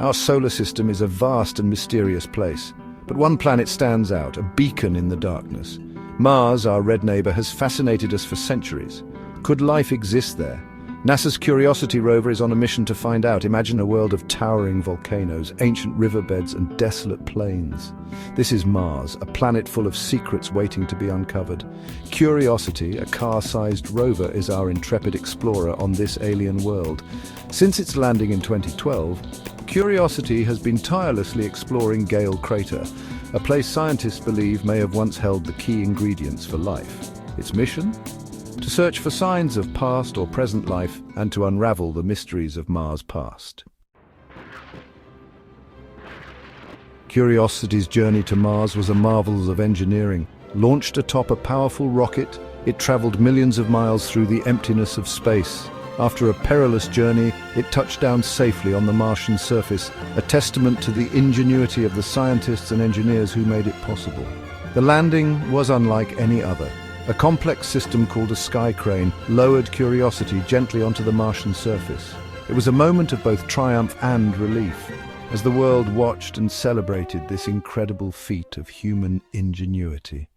Our solar system is a vast and mysterious place, but one planet stands out, a beacon in the darkness. Mars, our red neighbor, has fascinated us for centuries. Could life exist there? NASA's Curiosity Rover is on a mission to find out. Imagine a world of towering volcanoes, ancient riverbeds, and desolate plains. This is Mars, a planet full of secrets waiting to be uncovered. Curiosity, a car-sized rover, is our intrepid explorer on this alien world. Since its landing in 2012, Curiosity has been tirelessly exploring Jezero Crater, a place scientists believe may have once held the key ingredients for life. Its mission? To search for signs of past or present life and to unravel the mysteries of Mars' past. Curiosity's journey to Mars was a marvel of engineering. Launched atop a powerful rocket, it traveled millions of miles through the emptiness of space. After a perilous journey, it touched down safely on the Martian surface, a testament to the ingenuity of the scientists and engineers who made it possible. The landing was unlike any other. A complex system called a sky crane lowered Curiosity gently onto the Martian surface. It was a moment of both triumph and relief, as the world watched and celebrated this incredible feat of human ingenuity.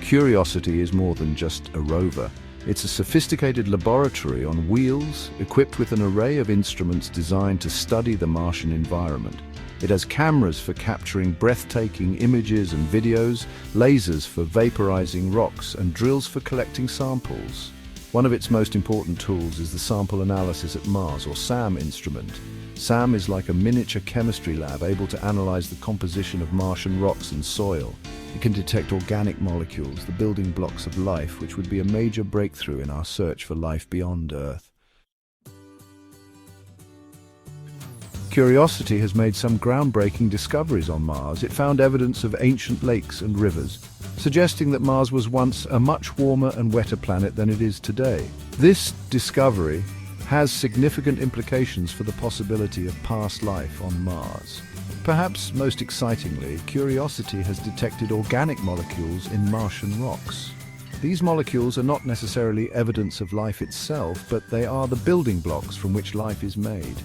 Curiosity is more than just a rover. It's a sophisticated laboratory on wheels, equipped with an array of instruments designed to study the Martian environment. It has cameras for capturing breathtaking images and videos, lasers for vaporizing rocks, and drills for collecting samples. One of its most important tools is the Sample Analysis at Mars, or SAM instrument. SAM is like a miniature chemistry lab able to analyze the composition of Martian rocks and soil. It can detect organic molecules, the building blocks of life, which would be a major breakthrough in our search for life beyond Earth. Curiosity has made some groundbreaking discoveries on Mars. It found evidence of ancient lakes and rivers, suggesting that Mars was once a much warmer and wetter planet than it is today. This discovery has significant implications for the possibility of past life on Mars. Perhaps most excitingly, Curiosity has detected organic molecules in Martian rocks. These molecules are not necessarily evidence of life itself, but they are the building blocks from which life is made.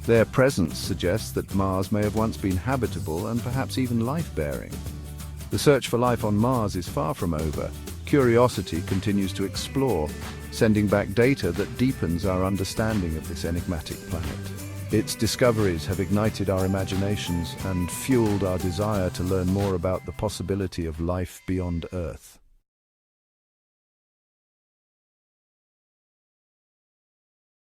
Their presence suggests that Mars may have once been habitable and perhaps even life-bearing. The search for life on Mars is far from over. Curiosity continues to explore, sending back data that deepens our understanding of this enigmatic planet. Its discoveries have ignited our imaginations and fueled our desire to learn more about the possibility of life beyond Earth.